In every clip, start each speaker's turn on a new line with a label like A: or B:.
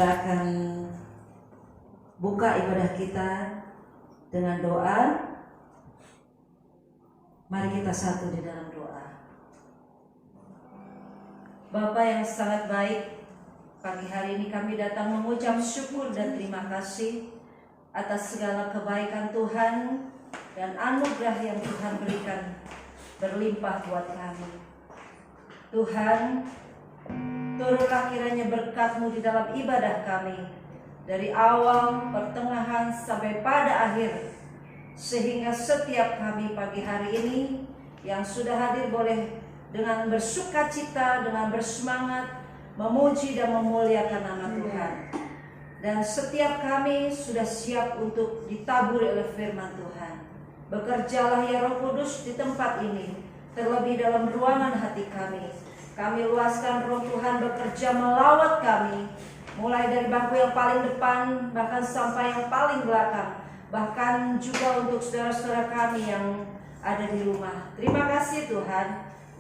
A: Kita akan buka ibadah kita dengan doa. Mari kita satu di dalam doa. Bapa yang sangat baik, pagi hari ini kami datang mengucap syukur dan terima kasih atas segala kebaikan Tuhan dan anugerah yang Tuhan berikan berlimpah buat kami. Tuhan, turunlah kiranya berkat-Mu di dalam ibadah kami, dari awal, pertengahan, sampai pada akhir, sehingga setiap kami pagi hari ini yang sudah hadir boleh dengan bersukacita, dengan bersemangat, memuji dan memuliakan nama Tuhan. Dan setiap kami sudah siap untuk ditaburi oleh firman Tuhan. Bekerjalah ya Roh Kudus di tempat ini, terlebih dalam ruangan hati kami. Kami luaskan Roh Tuhan bekerja melawat kami, mulai dari bangku yang paling depan bahkan sampai yang paling belakang, bahkan juga untuk saudara-saudara kami yang ada di rumah. Terima kasih Tuhan.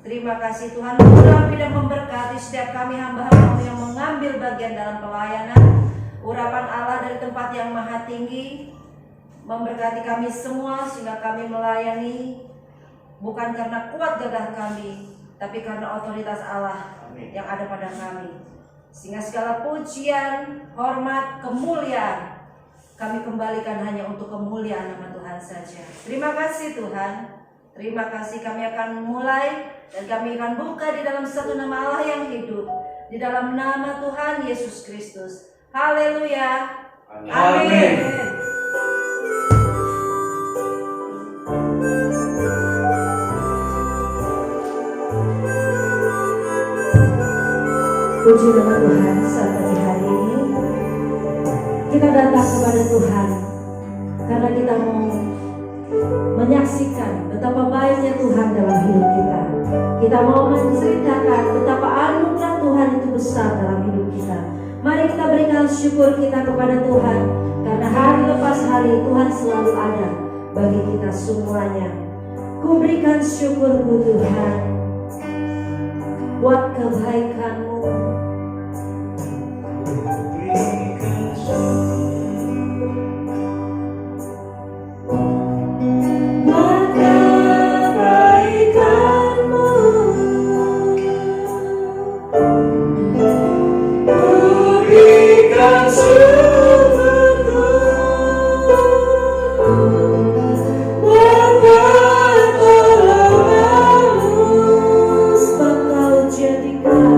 A: Terima kasih Tuhan, mudah dan memberkati setiap kami hamba-hamba yang mengambil bagian dalam pelayanan. Urapan Allah dari tempat yang maha tinggi memberkati kami semua, sehingga kami melayani bukan karena kuat gagah kami, tapi karena otoritas Allah yang ada pada kami. Sehingga segala pujian, hormat, kemuliaan kami kembalikan hanya untuk kemuliaan nama Tuhan saja. Terima kasih Tuhan. Terima kasih, kami akan mulai dan kami akan buka di dalam satu nama Allah yang hidup, di dalam nama Tuhan Yesus Kristus. Haleluya. Amin. Puji nama Tuhan, saat pagi hari ini kita datang kepada Tuhan karena kita mau menyaksikan betapa baiknya Tuhan dalam hidup kita. Kita mau menceritakan betapa anugerah Tuhan itu besar dalam hidup kita. Mari kita berikan syukur kita kepada Tuhan, karena hari lepas hari Tuhan selalu ada bagi kita semuanya. Ku berikan syukurku Tuhan buat kebaikan-Mu. Sebab Kau jadikan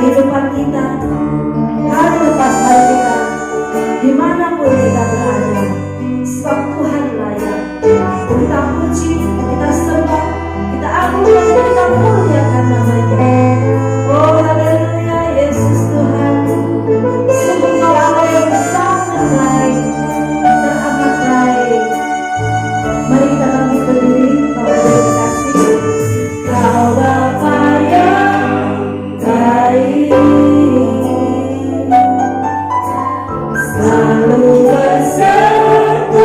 B: kehidupan kita, hari lepas hari kita, dimanapun kita berada. Sebab Tuhan layak. Kita puji, kita sembah, kita agung, kita muliakan nama-Nya. Oh haleluya, Yesus Tuhan. Sungguh Kau Allah yang sangat baik, teramat baik. Mari kita bangkit berdiri, Bapak Ibu kasih. Kau Bapa yang baik, selalu besertaku.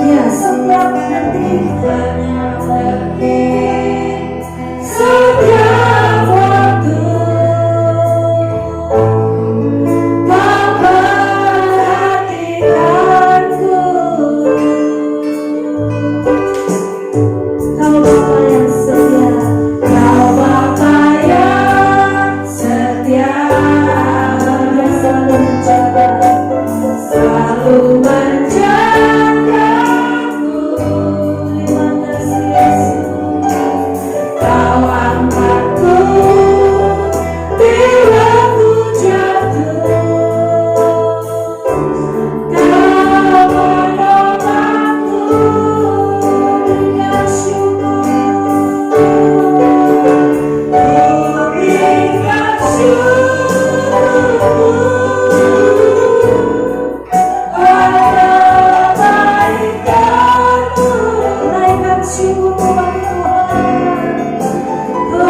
B: Ya, setiap detik, setiap waktu, Kau perhatikanku. Kau Bapa yang setia, Kau Bapa yang setia, yang selalu menjaga, selalu menjagaku. Terima kasih Yesus. Kau angkatku bila ku jatuh. Kau menolongku dengan syukur. Ku berikan syukur pada kebaikan-Mu. Naikkan syukur bagi Tuhan. Ku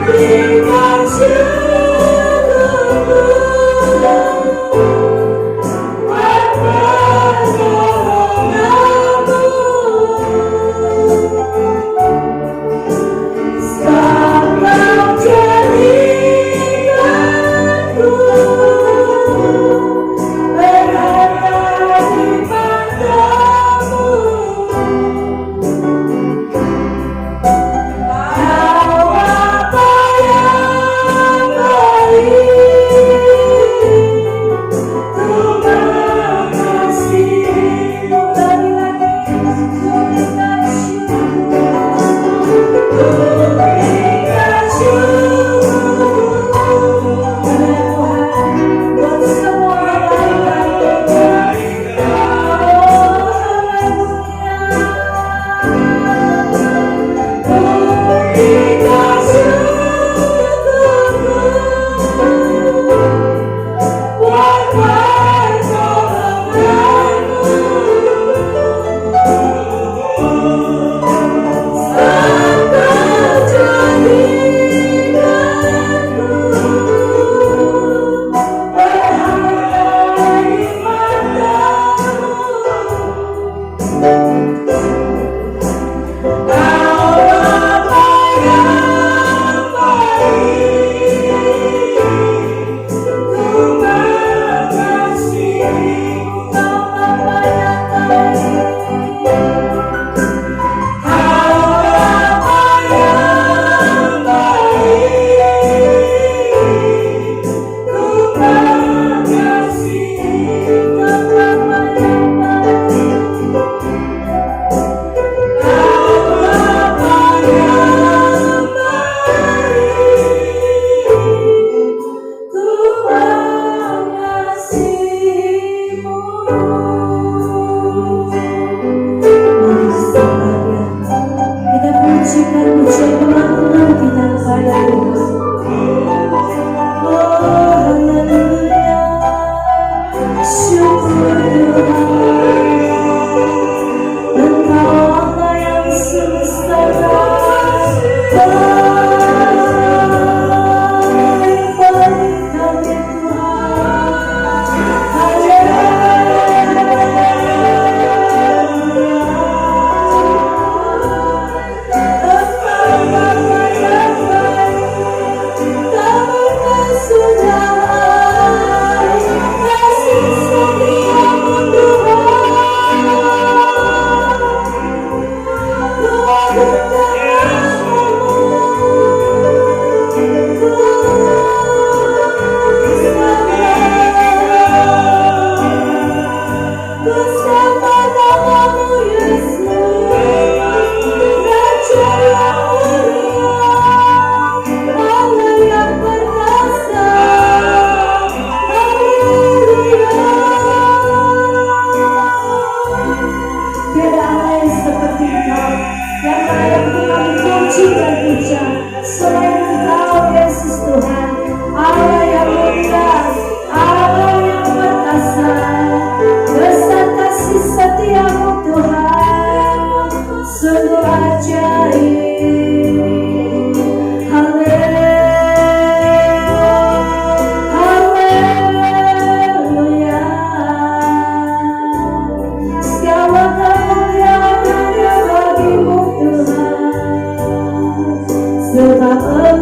B: berikan syukur buat pertolongan-Mu. Sebab Kau jadikanku berada di matamu. Kau Bapa yang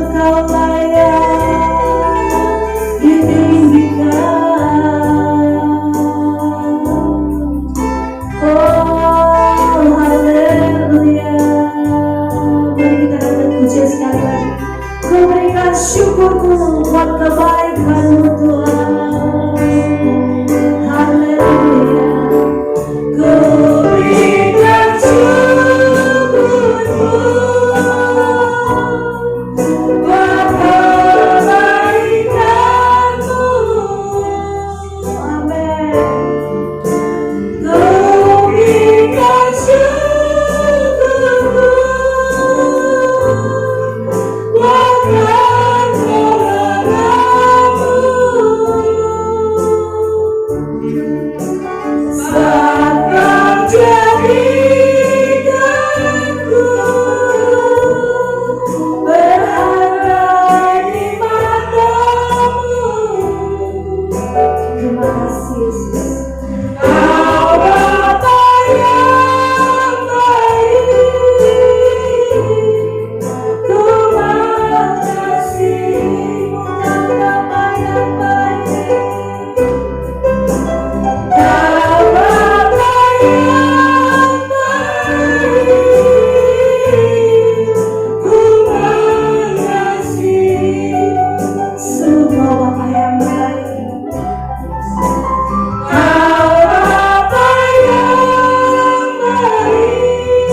B: Engkau layak ditinggikan. Oh haleluya. Mari kita katakan pujian sekali lagi. Ku berikan syukurku buat kebaikan-Mu Tuhan. Haleluya. Ku berikan syukurku buat kebaikan-Mu. Amin. Ku berikan syukurku buat pertolongan-Mu. Saat Kau jadikanku berharga di mata-Mu. Terima kasih Yesus. Kau Bapa yang baik, ku mengasihi-Mu dan Bapa yang baik. Kau Bapa yang baik, ku mengasihi semua Bapa yang baik. Kau Bapa yang baik,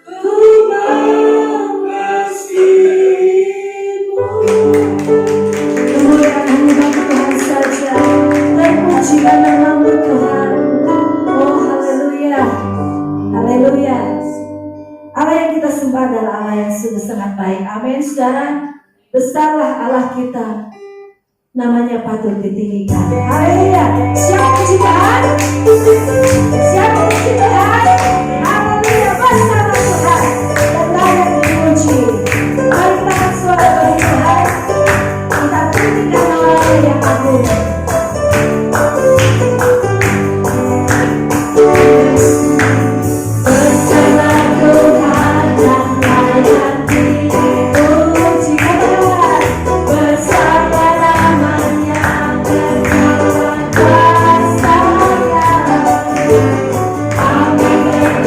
B: ku mengasihi-Mu. Kemuliaan hanya bagi Tuhan saja, dan pujian nama-Mu Tuhan. Oh haleluya, haleluya. Allah yang kita sembah adalah Allah yang sungguh sangat baik. Amin saudara. Besarlah Allah kita, namanya patut ditinggikan. Haleluya. Siapa puji Tuhan? Siapa puji Tuhan? Haleluya. Besarlah Tuhan dan layak dipuji. Mari kita angkat suara bagi Tuhan. Kita tinggikan nama-Nya yang agung. Besarlah Tuhan dan layak dipuji. Besarlah nama-Nya, berjalan kuasanya. Amin.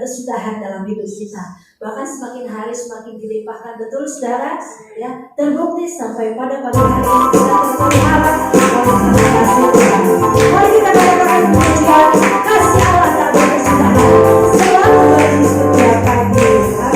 B: berkesudahan dalam hidup kita. Bahkan semakin hari semakin dilimpahkan, betul saudara, ya, terbukti sampai pada pagi hari ini kita terlihat kasih Tuhan. Mari kita katakan pujian, kasih Allah tak berkesudahan selalu bagi setiap pagi. Amin.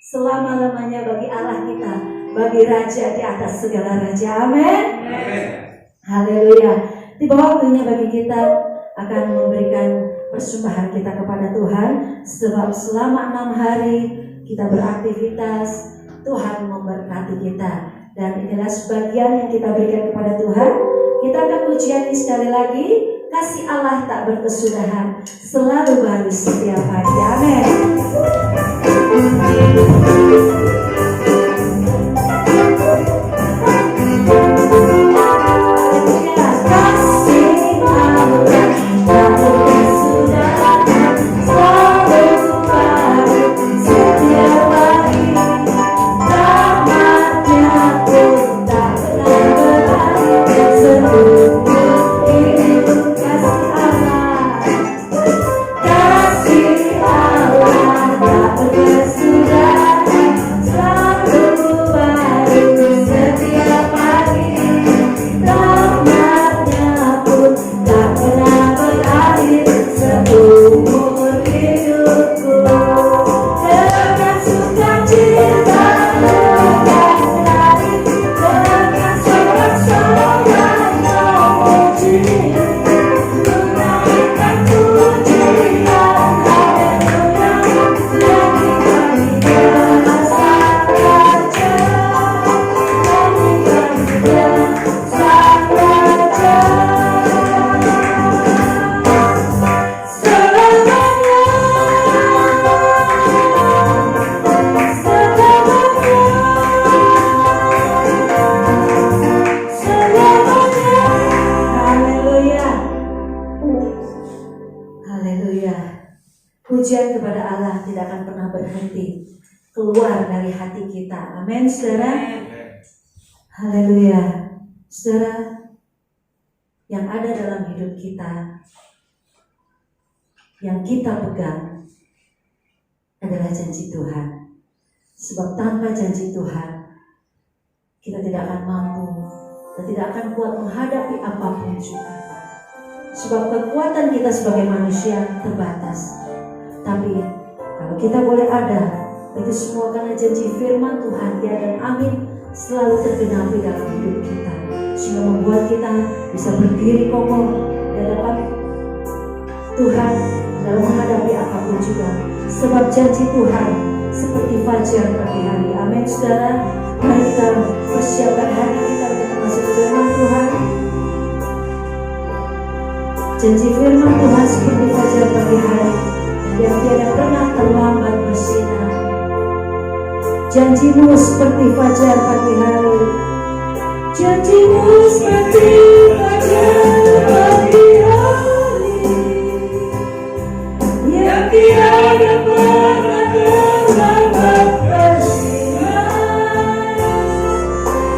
B: Selama-lamanya bagi Allah kita, bagi Raja di atas segala Raja. Amin. Haleluya. Tiba waktunya bagi kita akan memberikan persembahan kita kepada Tuhan. Sebab selama 6 hari kita beraktivitas, Tuhan memberkati kita. Dan inilah sebagian yang kita berikan kepada Tuhan. Kita akan pujian sekali lagi. Kasih Allah tak berkesudahan, selalu baru setiap hari. Amin. Kasih Allah tak berkesudahan keluar dari hati kita. Amin, saudara. Haleluya. Saudara, yang ada dalam hidup kita, yang kita pegang adalah janji Tuhan. Sebab tanpa janji Tuhan, kita tidak akan mampu dan tidak akan kuat menghadapi apapun juga. Sebab kekuatan kita sebagai manusia terbatas. Tapi kalau kita boleh ada, itu semua karena janji firman Tuhan, ya dan amin, selalu tergenapi dalam hidup kita, sehingga membuat kita bisa berdiri kokoh di hadapan Tuhan dalam menghadapi apapun juga. Sebab janji Tuhan seperti fajar pagi hari. Amin, saudara. Mari kita persiapkan hati kita untuk masuk ke firman Tuhan. Janji firman Tuhan seperti fajar pagi hari yang tiada pernah terlambat bersinar. Janjimu seperti fajar pagi hari. Janjimu seperti fajar pagi hari yang tiada pernah terlambat bersinar.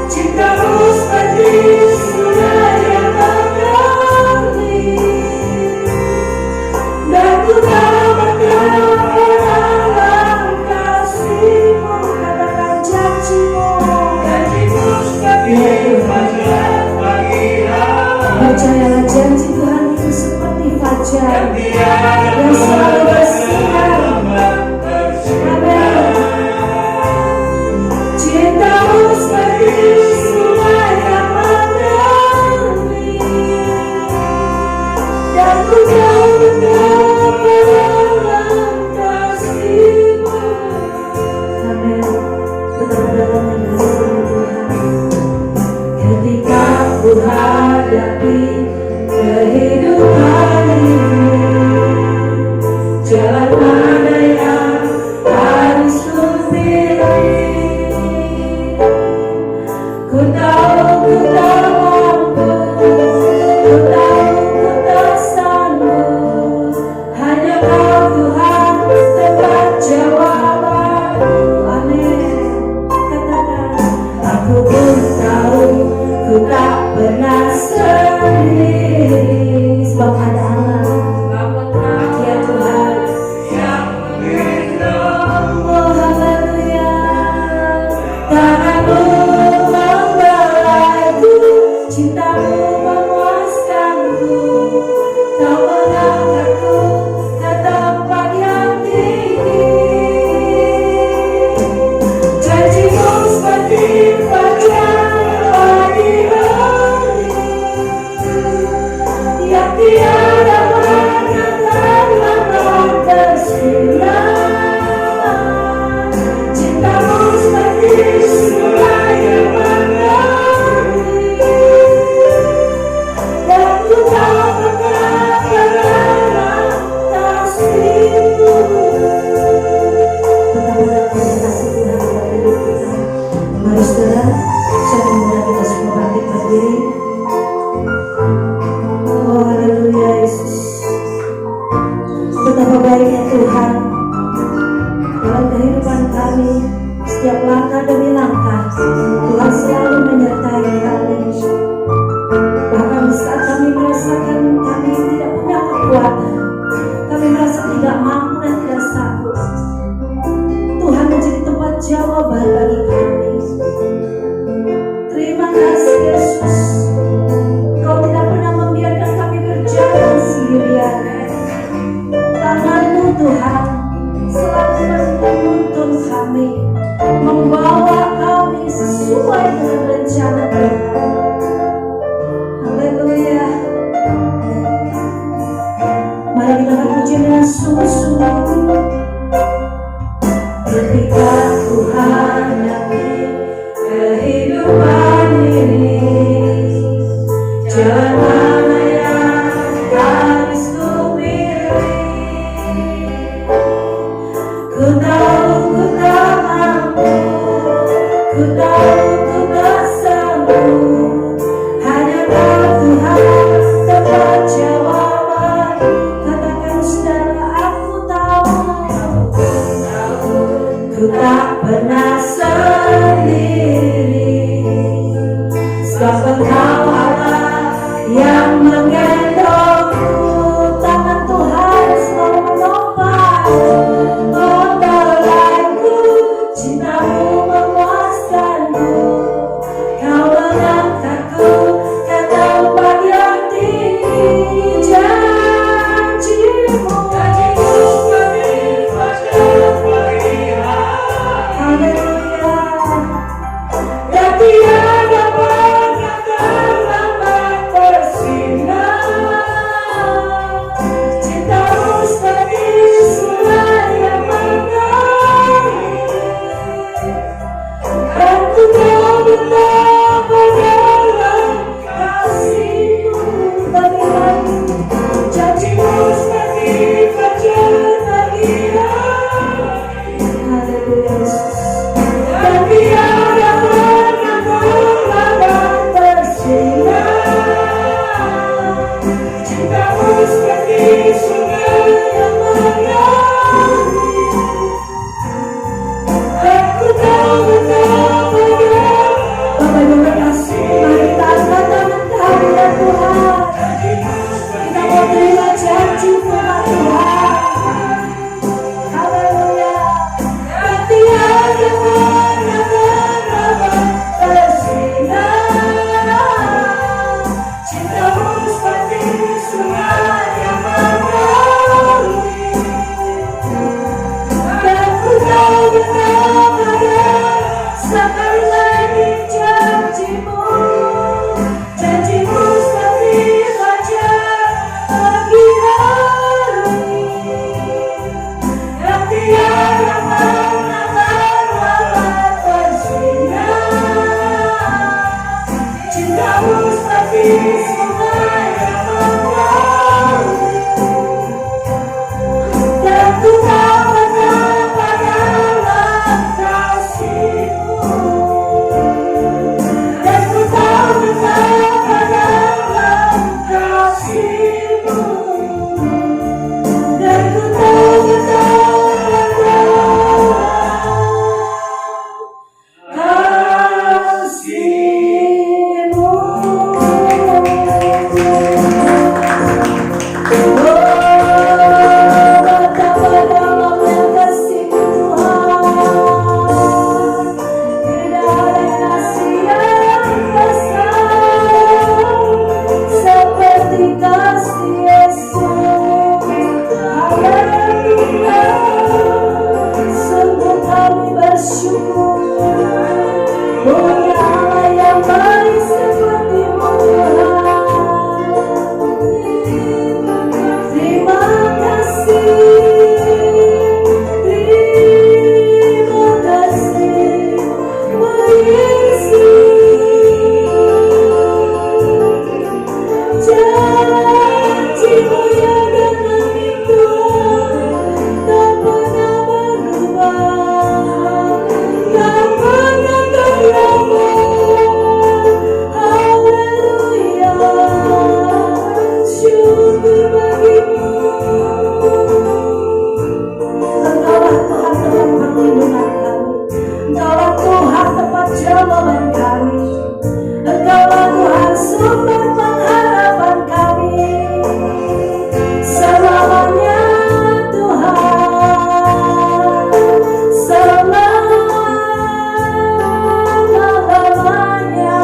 B: Cintamu seperti surga yang mengalir, dan ku tak berkenan dalam kasih-Mu. Katakan janji-Mu. Janji-Mu seperti fajar pagi hari. Percayalah janji Tuhan itu seperti fajar yang selalu bersinar. Amin. Cintamu seperti sungai yang mengalir, dan ku jauh betapa dalam kasih-Mu. Amin. Betapa dalamnya kasih Tuhan. Ketika ku hadapi kehidupan ini, jalan mana yang harus ku pilih? Ku tahu ku tak mampu, ku tahu ku tak sanggup. Hanya Kau Tuhan tempat jawabanku. Amin. Katakan, aku pun tahu ku tak pernah sendiri. Sebab ada Allah, ya Tuhan, yang melindungi. Oh haleluya. Tangan-Mu membelaiku, cinta-Mu memuaskanku. Kau mengangkatku ke tempat yang tinggi. Janji-Mu seperti fajar pagi hari yang tiada pernah terlambat bersinar. Cinta-Mu seperti sungai yang mengalir, dan ku tak pernah dalam kasih-Mu. Betapa dalamnya kasih Tuhan dalam hidup kita. Mari saudara, saya mengundang kita semua bangkit berdiri. Oh haleluya Yesus. Betapa baiknya Tuhan dalam kehidupan kami. Setiap langkah demi langkah Tuhan selalu menyertai kami. Bahkan di saat kami merasakan kami tidak punya kekuatan, kami merasa tidak mampu dan tidak sanggup, Tuhan menjadi tempat jawaban bagi kami. Terima kasih Yesus. Kau tidak pernah membiarkan kami berjalan sendirian. Tangan-Mu Tuhan selalu menuntun kami, membawa kami sesuai dengan rencana Tuhan. pernah sendiri, sebab Engkau Allah yang menggendongku. Tangan Tuhan selalu menopang, membelaiku, cintamu memuaskanku. Kau mengangkatku ke tempat yang tinggi, janjimu. Haleluya. Dan tiada pernah terlambat bersinar. Cintamu seperti sungai yang mengalir. Dan ku tahu betapa dalam kasih-Mu. Tapi lagi janji-Mu seperti fajar pagi hari. Haleluya Yesus. Dan tiada pernah terlambat bersinar. Cintamu seperti sungai yang mengalir. Aku tahu betapa dalam. Bapak Ibu berkasih, mari kita angkat tangan kehadiran Tuhan. Kita mau terima janji firman Tuhan. Haleluya. Dan tiada pernah terlambat bersinar. Cintamu seperti sungai yang mengalir. Dan ku tahu betapa dalam. Sekali lagi janji-Mu. Janji-Mu seperti fajar pagi hari. Yang tiada pernah terlambat bersinar. Cintamu seperti sungai yang mengalir. Dan ku tahu betapa dalam kasih-Mu. Dan ku tahu betapa dalam kasih-Mu. Dan ku tahu betapa dalam kasih-Mu. Betapa dalamnya kasih-Mu Tuhan. Tidak ada kasih yang besar seperti kasih Yesus. Haleluya. Sungguh kami bersyukur punya Allah yang baik seperti-Mu Tuhan. Terima kasih, terima kasih, janji-Mu yang datang itu tak pernah berubah, tak pernah terlambat. Haleluya, syukur bagi-Mu. Engkaulah Tuhan tempat perlindungan kami, Engkaulah Tuhan tempat jawaban kami, Engkaulah Tuhan sumber pengharapan kami selamanya Tuhan, selama-lamanya.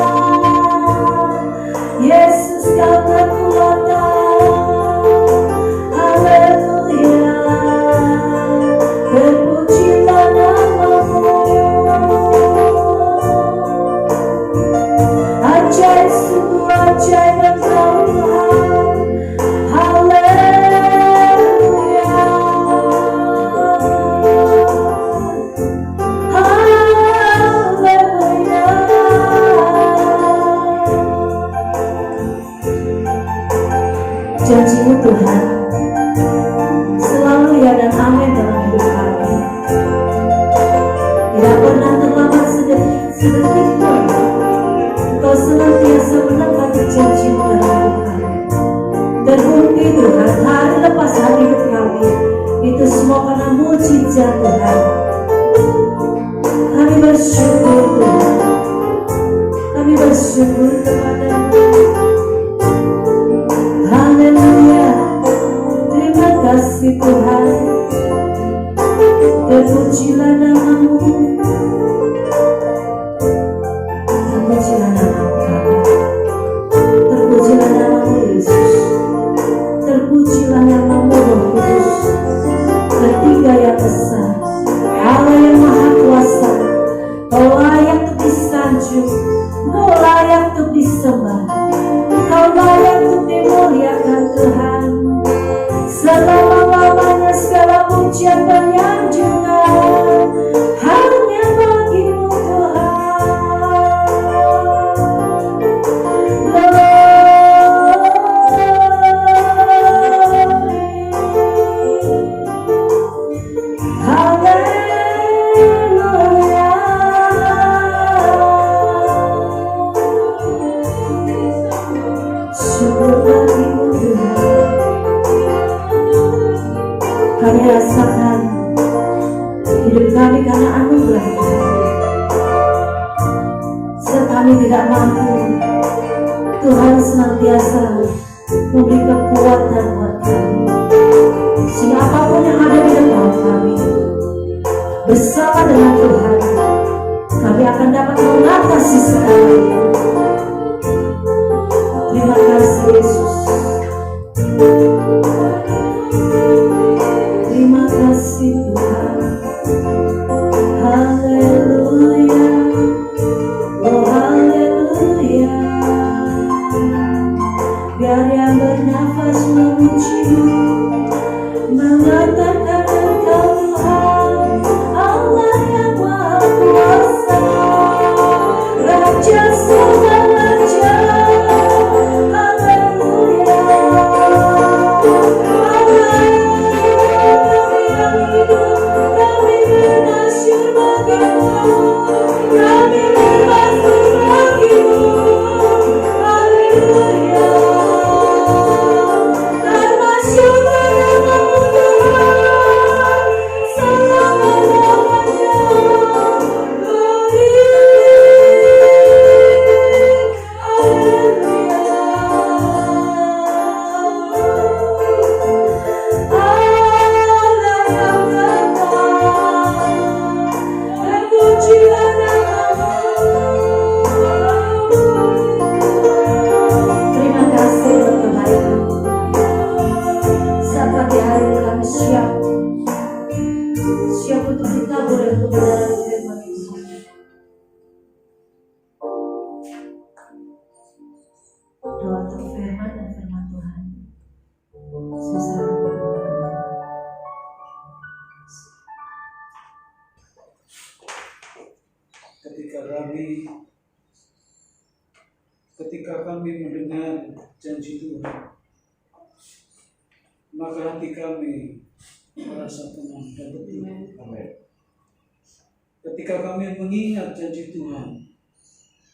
B: Yesus Kau kekuatan. Haleluya. Berpujilah nama-Mu. Ajaib, sungguh ajaib Engkau Tuhan. Haleluya. Haleluya. Janji-Mu Tuhan selalu ya dan amin dalam hidup kami. Tidak pernah terlambat sedetik pun. Engkau senantiasa menepati janji-Mu dalam hidup kami. Terbukti Tuhan hari lepas hari hidup kami. Itu semua karena mujizat Tuhan. bersyukur Tuhan. Kami bersyukur kepada-Mu. Haleluya. Terima kasih Tuhan. Terpujilah nama-Mu. Terpujilah nama-Mu Bapa. Terpujilah nama-Mu Yesus. Terpujilah nama-Mu Roh Kudus. Ketiga yang besar, Allah yang maha kuasa. Kau layak untuk disanjung, Kau layak untuk disembah, Kau layak untuk dimuliakan Tuhan. Selama-lamanya segala pujian penyanjungan hanya bagi-Mu Tuhan. Kami rasakan hidup kami karena anugerah Tuhan. Saat kami tidak mampu, Tuhan senantiasa memberi kekuatan buat kami. Sehingga apapun yang ada di depan kami, bersama dengan Tuhan, kami akan dapat mengatasi segalanya. Terima kasih Yesus. Terima kasih Tuhan. Haleluya. Oh haleluya. Biar yang bernafas memuji-Mu, mengatakan Engkau Tuhan, Allah yang maha kuasa, Raja segala raja. Haleluya.
C: Ketika kami mendengar janji Tuhan, maka hati kami merasa tenang dan betul. Amin. Ketika kami mengingat janji Tuhan,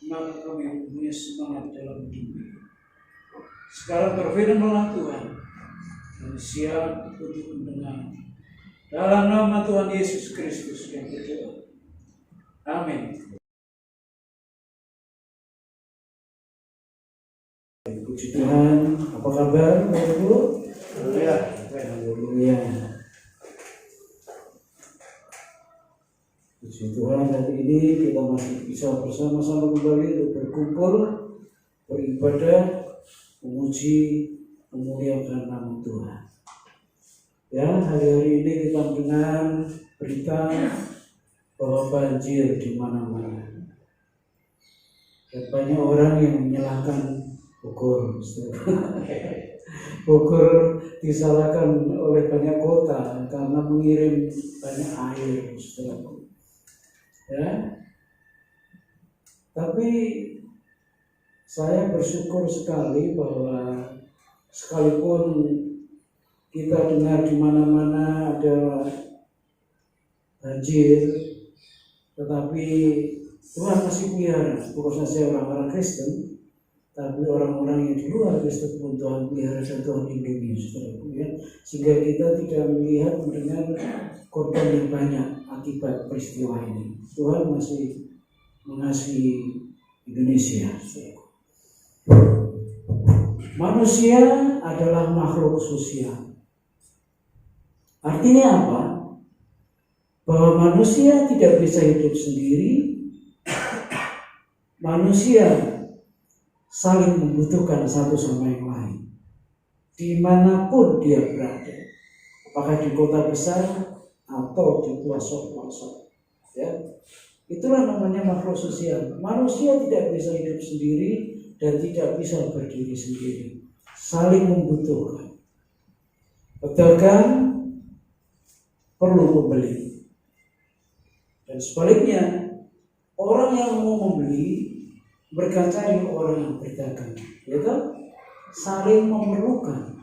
C: maka kami mempunyai semangat dalam hidup. Sekarang berfirmanlah Tuhan, kami siap untuk mendengar. Dalam nama Tuhan Yesus Kristus yang berdoa. Amin. Puji Tuhan, apa kabar Bapak Ibu? Haleluya. Puji Tuhan, hari ini kita masih bisa bersama-sama kembali untuk berkumpul, beribadah, memuji, memuliakan nama Tuhan. Ya, hari-hari ini kita mendengar berita bahwa banjir di mana-mana. Dan banyak orang yang menyalahkan Bogor. Bogor disalahkan oleh banyak kota karena mengirim banyak air, saudaraku. Ya, tapi saya bersyukur sekali bahwa sekalipun kita dengar di mana-mana ada banjir, tetapi Tuhan masih pelihara, bukan saja orang-orang Kristen, tapi orang-orang yang di luar Kristen pun Tuhan pelihara dan Tuhan lindungi, saudaraku, ya. Sehingga kita tidak melihat mendengar korban yang banyak akibat peristiwa ini. Tuhan masih mengasihi Indonesia, saudaraku. Manusia adalah makhluk sosial. Artinya apa? Bahwa manusia tidak bisa hidup sendiri. Manusia saling membutuhkan satu sama yang lain, dimanapun dia berada, apakah di kota besar atau di pelosok-pelosok. Ya, itulah namanya makhluk sosial. Manusia tidak bisa hidup sendiri dan tidak bisa berdiri sendiri, saling membutuhkan. Pedagang perlu pembeli, dan sebaliknya orang yang mau membeli berkata dengan orang yang berdagang, yaitu saling memerlukan,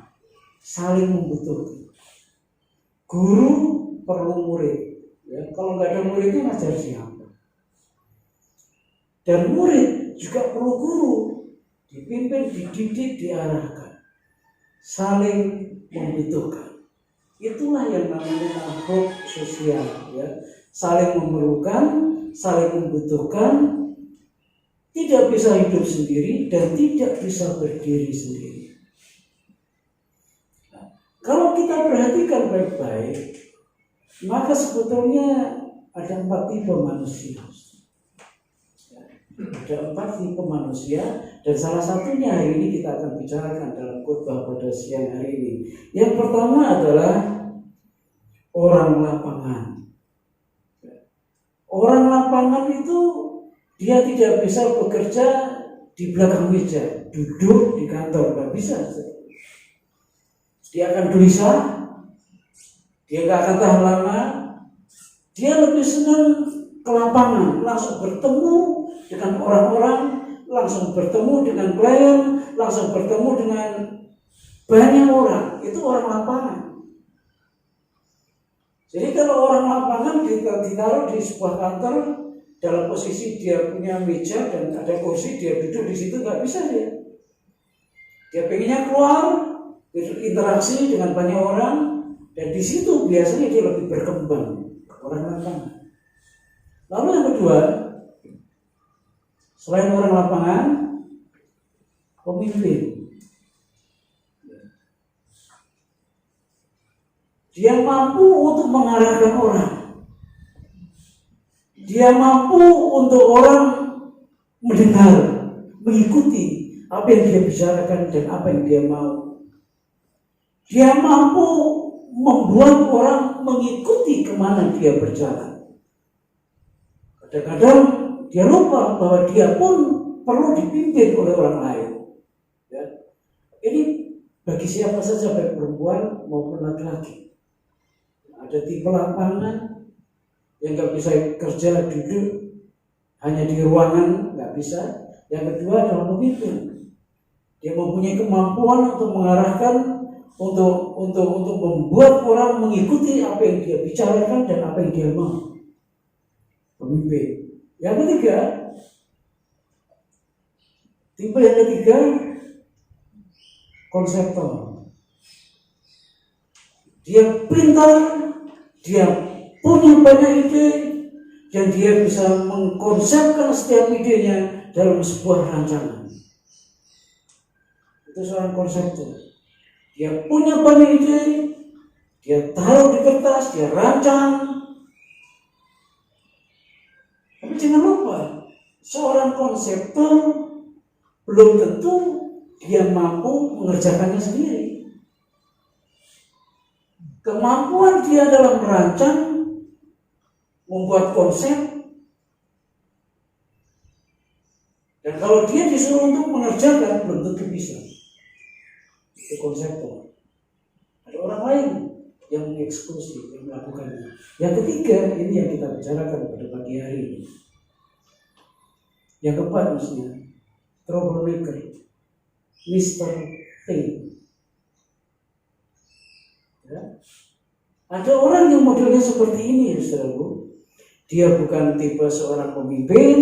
C: saling membutuhkan. Guru perlu murid, ya. Kalau nggak ada murid itu ngajar siapa? Dan murid juga perlu guru, dipimpin, dididik, diarahkan, saling membutuhkan. Itulah yang namanya makhluk sosial, ya. Saling memerlukan, saling membutuhkan. Tidak bisa hidup sendiri dan tidak bisa berdiri sendiri. Nah, kalau kita perhatikan baik-baik, maka sebetulnya ada 4 tipe manusia. Ada 4 tipe manusia, dan salah satunya hari ini kita akan bicarakan dalam khotbah pada siang hari ini. Yang pertama adalah orang lapangan. Orang lapangan itu dia tidak bisa bekerja di belakang meja, duduk di kantor, nggak bisa. Dia akan gelisah, dia nggak akan tahan lama. Dia lebih senang ke lapangan, langsung bertemu dengan orang-orang, langsung bertemu dengan klien, langsung bertemu dengan banyak orang. Itu orang lapangan. Jadi kalau orang lapangan ditaruh di sebuah kantor, dalam posisi dia punya meja dan ada kursi, dia duduk di situ, nggak bisa dia. Dia pengennya keluar, berinteraksi dengan banyak orang, dan di situ biasanya dia lebih berkembang, orang lapangan. Lalu yang kedua, selain orang lapangan, pemimpin. Dia mampu untuk mengarahkan orang. Dia mampu untuk orang mendengar, mengikuti apa yang dia bicarakan dan apa yang dia mau. Dia mampu membuat orang mengikuti kemana dia berjalan. Kadang-kadang dia lupa bahwa dia pun perlu dipimpin oleh orang lain. Ya. Ini bagi siapa saja, baik perempuan maupun laki-laki. Ada tipe lapangan yang nggak bisa kerja duduk hanya di ruangan, nggak bisa. Yang kedua adalah pemimpin. Dia mempunyai kemampuan untuk mengarahkan, untuk membuat orang mengikuti apa yang dia bicarakan dan apa yang dia mau. Pemimpin. Yang ketiga, tipe yang ketiga, konseptor. Dia pintar, dia punya banyak ide, dan dia bisa mengkonsepkan setiap idenya dalam sebuah rancangan. Itu seorang konseptor. Dia punya banyak ide, dia taruh di kertas, dia rancang. Tapi jangan lupa, seorang konseptor belum tentu dia mampu mengerjakannya sendiri. Kemampuan dia dalam merancang, membuat konsep, dan kalau dia disuruh untuk mengerjakan belum tentu bisa. Itu konseptor. Ada orang lain yang mengeksekusi, yang melakukannya. Yang ketiga, ini yang kita bicarakan pada pagi hari ini. Yang keempat maksudnya, troublemaker, Mr. T. Ya. Ada orang yang modelnya seperti ini, saudaraku. Dia bukan tipe seorang pemimpin,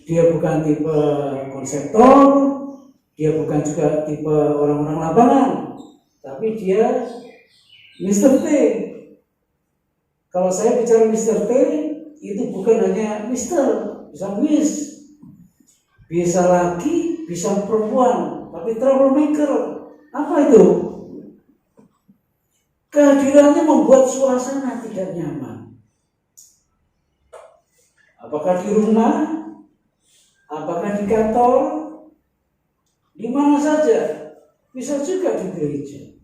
C: dia bukan tipe konseptor, Dia bukan juga tipe orang-orang lapangan, tapi dia Mr. T. Kalau saya bicara Mr. T, itu bukan hanya Mr. Bisa Miss, bisa laki, bisa perempuan, tapi troublemaker. Apa itu? Kehadirannya membuat suasana tidak nyaman. Apakah di rumah, apakah di kantor, di mana saja, bisa juga di gereja.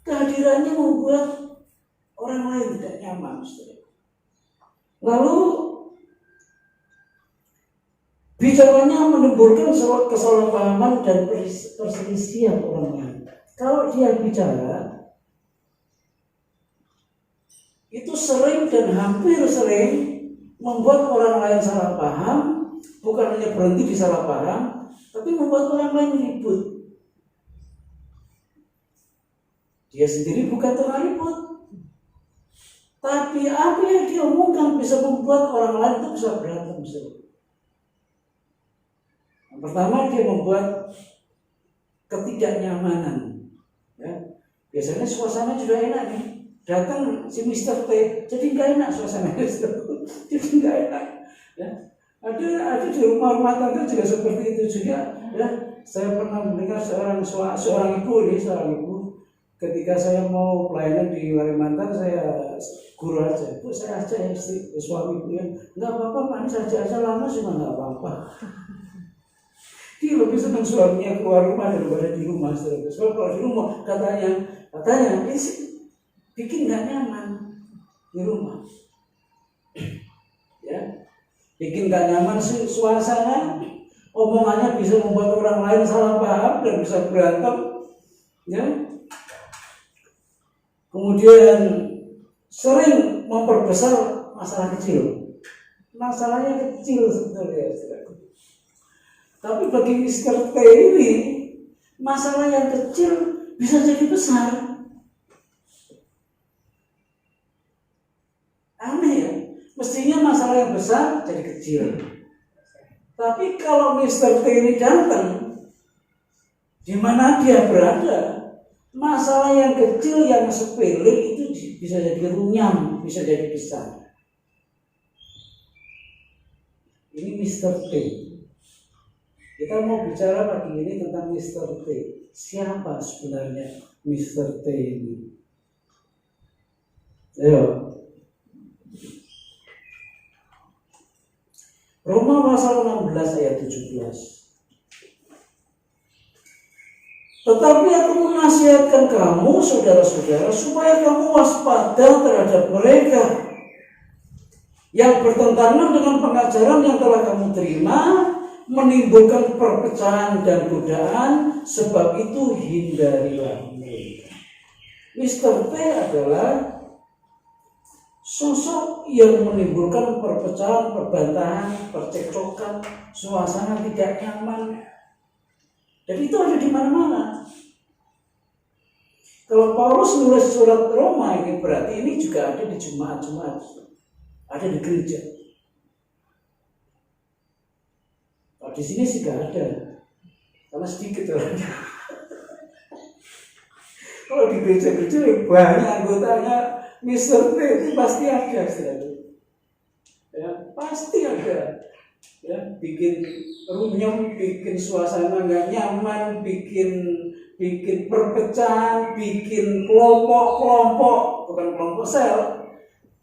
C: Kehadirannya membuat orang lain tidak nyaman. Lalu bicaranya menimbulkan kesalahpahaman dan perselisihan orang lain. Kalau dia bicara, itu sering dan hampir sering membuat orang lain salah paham, bukan hanya berhenti di salah paham, tapi membuat orang lain ribut. Dia sendiri bukan tengah ribut, tapi apa yang dia omongkan bisa membuat orang lain itu bisa berantem. Yang pertama, dia membuat ketidaknyamanan. Ya. Biasanya suasana juga enak nih. Datang si Mr. T, jadi nggak enak suasananya. Jadi nggak enak. Ya. Ada di rumah tangga juga seperti itu juga. Ya. Saya pernah mendengar seorang ibu, ketika saya mau pelayanan di Kalimantan, saya guru aja. Bu, saya aja istri, suami ibu ya. Nggak apa-apa, Pak, ini saja lama cuma nggak apa-apa. Dia lebih senang suaminya keluar rumah daripada di rumah. Sebab kalau di rumah katanya ini bikin nggak nyaman di rumah. Ya, bikin nggak nyaman suasana, omongannya bisa membuat orang lain salah paham dan bisa berantem. Ya. Kemudian sering memperbesar masalah kecil. Masalahnya kecil sebetulnya. Tapi bagi Mr. T ini, masalah yang kecil bisa jadi besar. Aneh ya, mestinya masalah yang besar jadi kecil. Tapi kalau Mr. T ini datang, di mana dia berada, masalah yang kecil, yang sepele itu bisa jadi runyam, bisa jadi besar. Ini Mr. T. Kita mau bicara pagi ini tentang Mr. T. Siapa sebenarnya Mr. T ini? Ayo. Roma pasal 16 ayat 17. Tetapi aku menasihatkan kamu, saudara-saudara, supaya kamu waspada terhadap mereka yang bertentangan dengan pengajaran yang telah kamu terima, menimbulkan perpecahan dan godaan, sebab itu hindarilah mereka. Mr. T adalah sosok yang menimbulkan perpecahan, perbantahan, percekcokan, suasana tidak nyaman. Dan itu ada di mana-mana. Kalau Paulus nulis surat Roma ini berarti ini juga ada di Jumat-Jumat, ada di gereja. Di sini sih gak ada, karena sedikit orangnya. Kalau di gereja-gereja banyak anggotanya, Mr. T itu pasti ada, ya, pasti ada. Ya, bikin runyam, bikin suasana nggak nyaman, bikin perpecahan, bikin kelompok-kelompok, bukan kelompok sel,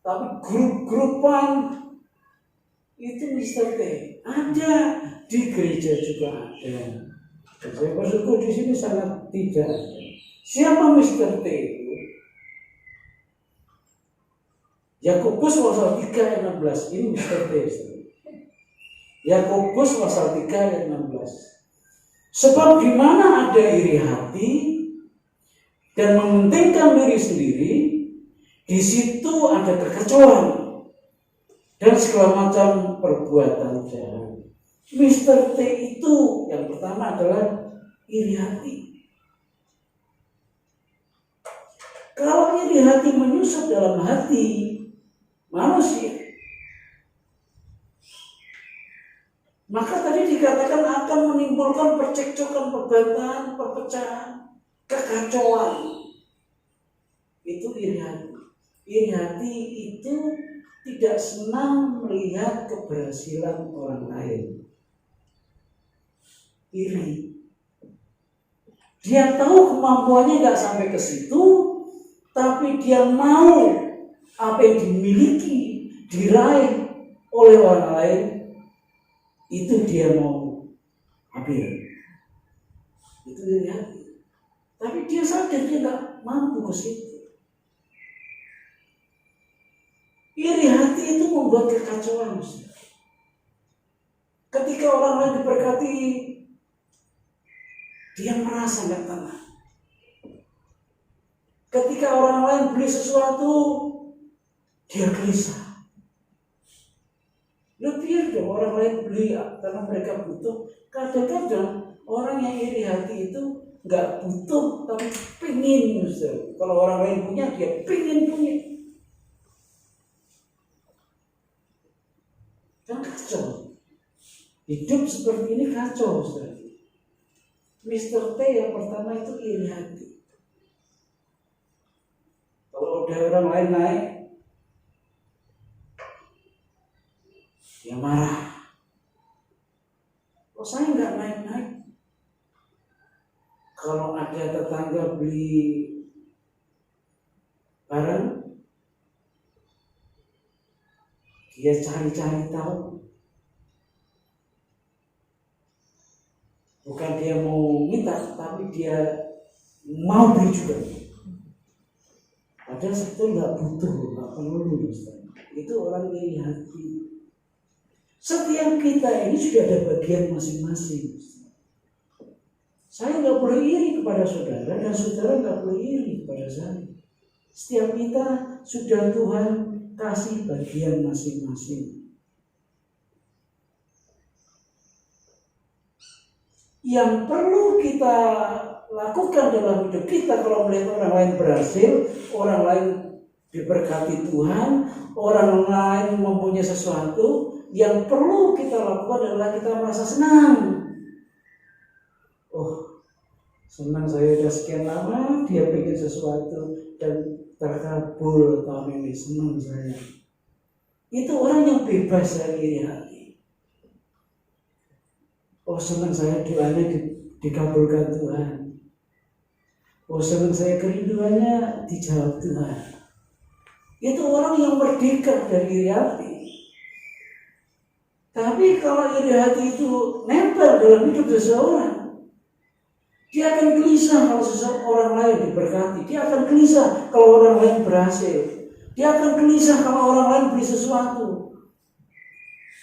C: tapi grup-grupan. Itu Mr. T ada. Di gereja juga ada. Dan saya bersyukur di sini sangat tidak ada. Siapa Mr. T itu? Yakobus pasal 3 ayat 16. Ini Mr. T. Yakobus pasal 3 ayat 16. Sebab di mana ada iri hati dan mementingkan diri sendiri, di situ ada kekacauan dan segala macam perbuatan jahat. Mr. T itu yang pertama adalah iri hati. Kalau iri hati menyusup dalam hati manusia, Maka tadi dikatakan akan menimbulkan percekcokan, perbantahan, perpecahan, kekacauan. Itu iri hati. Iri hati itu tidak senang melihat keberhasilan orang lain. Iri. Dia tahu kemampuannya nggak sampai ke situ, tapi dia mau apa yang dimiliki, diraih oleh orang lain, itu dia mau ambil. Itu iri hati. Tapi dia sadar dia nggak mampu ke situ. Iri hati itu membuat kekacauan. Ketika orang lain diberkati, dia merasa nggak tenang. Ketika orang lain beli sesuatu, dia gelisah. Lebih dong orang lain beli karena mereka butuh. Kadang-kadang orang yang iri hati itu nggak butuh tapi pingin. Kalau orang lain punya, dia pingin punya. Kan kacau. Hidup seperti ini kacau. Mr. T yang pertama itu iri hati. Kalau udah orang lain naik, dia marah. Kok saya nggak naik-naik? Kalau ada tetangga beli barang, dia cari-cari tahu. Bukan dia mau minta, tapi dia mau beli juga. Padahal sebetulnya nggak butuh, nggak perlu. Itu orang iri hati. Setiap kita ini sudah ada bagian masing-masing. Saya nggak boleh iri kepada saudara, dan saudara nggak boleh iri kepada saya. Setiap kita sudah Tuhan kasih bagian masing-masing. Yang perlu kita lakukan dalam hidup kita kalau melihat orang lain berhasil, orang lain diberkati Tuhan, orang lain mempunyai sesuatu, yang perlu kita lakukan adalah kita merasa senang. Oh, senang saya sudah sekian lama, dia bikin sesuatu dan terkabul tahun ini, senang saya. Itu orang yang bebas dari iri hati. Oh, senang saya doanya dikabulkan Tuhan. Oh, senang saya kerinduannya dijawab Tuhan. Itu orang yang merdeka dari iri hati. Tapi kalau iri hati itu nempel dalam hidup seseorang, dia akan gelisah kalau seseorang lain diberkati. Dia akan gelisah kalau orang lain berhasil. Dia akan gelisah kalau orang lain beli sesuatu.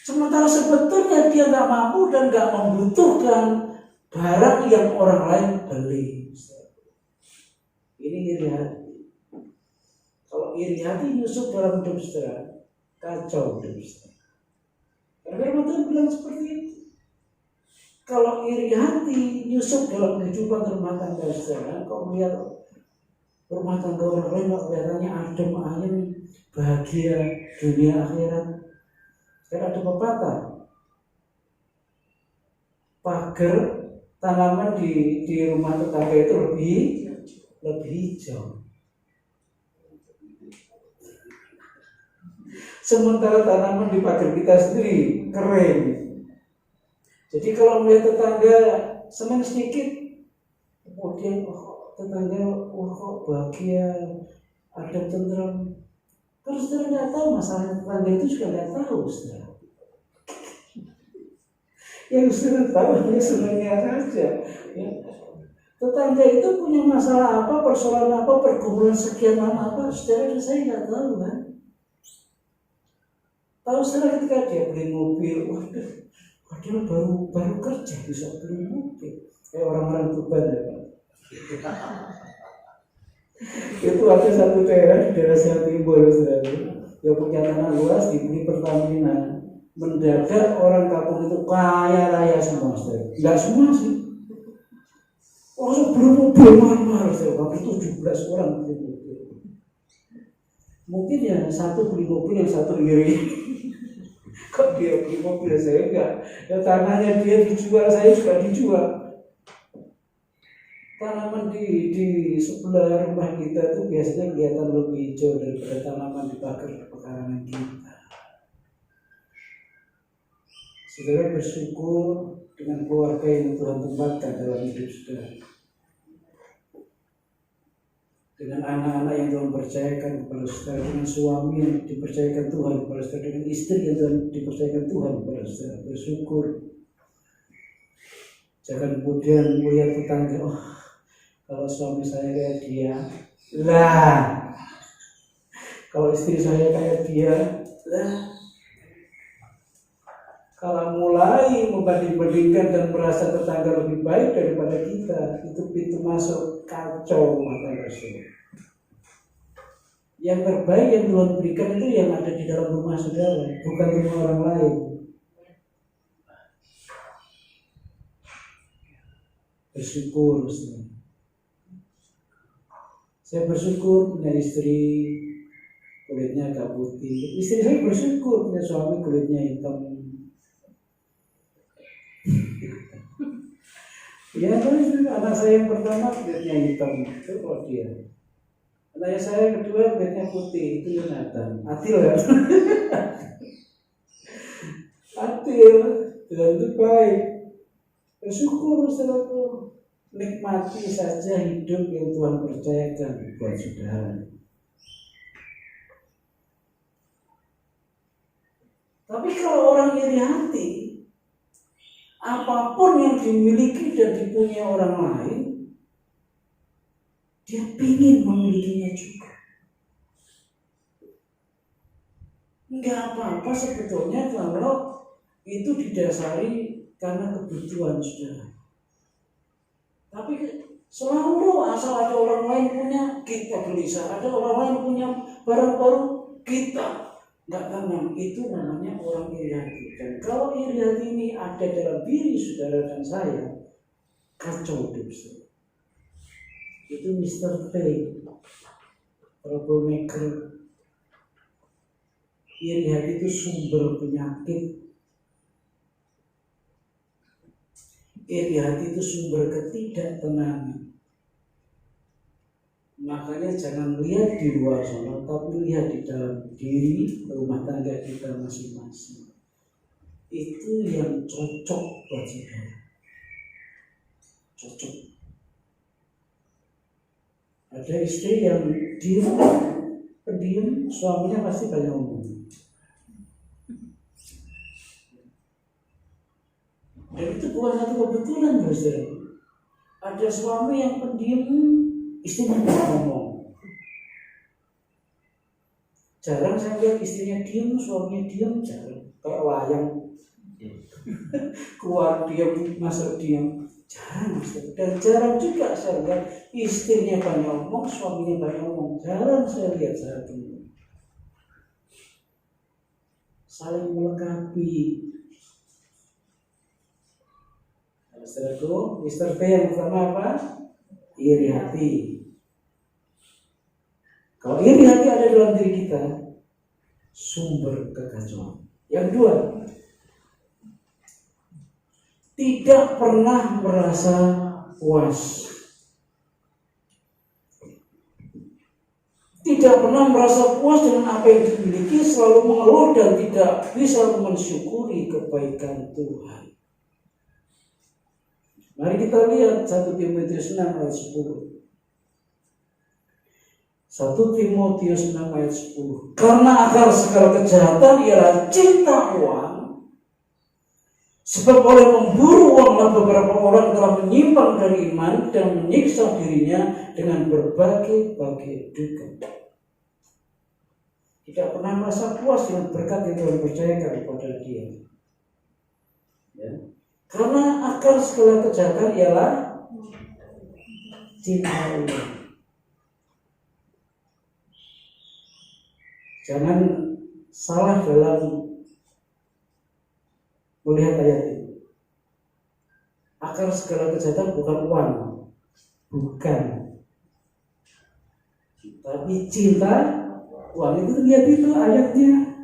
C: Sementara sebetulnya dia nggak mampu dan nggak membutuhkan barang yang orang lain beli. Ini iri hati. Kalau iri hati nyusup dalam hidup saudara, kacau hidup saudara. Karena firman Tuhan bilang seperti itu. Kalau iri hati nyusup dalam kehidupan rumah tangga saudara, kau melihat rumah tangga orang lain kelihatannya adem ayem, bahagia dunia akhirat. Karena ada pepatah, pagar tanaman di rumah tetangga itu lebih hijau. Sementara tanaman di pagar kita sendiri kering. Jadi kalau melihat tetangga senang sedikit, kemudian tetangga kok bahagia, ada tenteram. Kalau saudara nggak tahu masalah tetangga itu juga nggak tahu, saudara. Yang saudara tahu hanya senangnya saja. Ya. Tetangga itu punya masalah apa, persoalan apa, pergumulan sekian lama apa, saudara dan saya nggak tahu kan. Tahu saudara ketika dia beli mobil, waduh, padahal baru kerja bisa beli mobil. Kayak orang-orang Tuban ya Pak. Itu ada satu daerah di daerah Jawa Timur, saudara, yang punya tanah luas dibeli Pertamina. Mendadak orang kampung itu kaya raya semua, saudara. Enggak semua sih. Langsung beli mobil mahal, saudara. Tapi 17 orang beli mobil. Mungkin ya satu beli mobil, yang satu iri. Kok dia beli mobil, saya enggak. Ya tanahnya dia dijual, saya juga dijual. Tanaman di sebelah rumah kita itu biasanya kelihatan lebih hijau daripada tanaman di pagar pekarangan kita. Saudara bersyukur dengan keluarga yang Tuhan tempatkan dalam hidup saudara. Dengan anak-anak yang Tuhan percayakan kepada saudara, dengan suami yang dipercayakan Tuhan kepada saudara, dengan istri yang Tuhan dipercayakan Tuhan kepada saudara. Bersyukur. Jangan kemudian melihat tetangga, oh kalau suami saya kayak dia, lah. Kalau istri saya kayak dia, lah. Kalau mulai membanding-bandingkan dan merasa tetangga lebih baik daripada kita, itu pintu masuk kacau rumah tangga saudara. Yang terbaik yang Tuhan berikan itu yang ada di dalam rumah saudara, bukan rumah orang lain. Bersyukur saudara. Saya bersyukur punya istri kulitnya agak putih. Istri saya bersyukur punya suami kulitnya hitam. Ya, terus anak saya yang pertama kulitnya hitam, itu kalau dia. Anak saya yang kedua kulitnya putih, itu Yonatan. Atil kan? Atil, dan itu baik. Bersyukur saudaraku. Nikmati saja hidup yang Tuhan percayakan buat saudara. Tapi kalau orang iri hati, apapun yang dimiliki dan dipunyai orang lain, dia ingin memilikinya juga. Enggak apa-apa sebetulnya kalau itu didasari karena kebutuhan saudara. Tapi selalu asal ada orang lain punya, kita gelisah. Ada orang lain punya barang baru, kita nggak tanam. Itu namanya orang iri hati. Dan kalau iri hati ini ada dalam diri saudara dan saya, kacau hidup saudara. Itu Mr. T, troublemaker. Iri hati itu sumber penyakit. Iri hati itu sumber ketidaktenangan. Makanya jangan lihat di luar sana, tapi lihat di dalam diri rumah tangga kita masing-masing. Itu yang cocok buat saudara. Cocok. Ada istri yang diam, pendiam, suaminya pasti banyak ngomong. Dan itu bukan satu kebetulan, saudara. Ada suami yang pendiam, istrinya banyak ngomong. Jarang saya lihat istrinya diam, suaminya diam, jarang. Kayak wayang, keluar diam, masuk diam, jarang. Dan jarang juga saya lihat istrinya banyak ngomong, suaminya banyak ngomong. Jarang saya lihat saat ini. Saling melengkapi. Saudaraku, Mr. T yang pertama apa? Iri hati. Kalau iri hati ada dalam diri kita, sumber kekacauan. Yang kedua, tidak pernah merasa puas. Tidak pernah merasa puas dengan apa yang dimiliki, selalu mengeluh dan tidak bisa mensyukuri kebaikan Tuhan. Mari kita lihat 1 Timotius 6 ayat 10. 1 Timotius 6 ayat 10. Karena akar segala kejahatan ialah cinta uang. Sebab oleh memburu uanglah beberapa orang telah menyimpang dari iman dan menyiksa dirinya dengan berbagai-bagai duka. Tidak pernah merasa puas dengan berkat yang Tuhan percayakan kepada dia. Ya. Karena akar segala kejahatan ialah cinta uang. Jangan salah dalam melihat ayat ini. Akar segala kejahatan bukan uang, bukan. Tapi cinta uang itu, lihat itu ayatnya.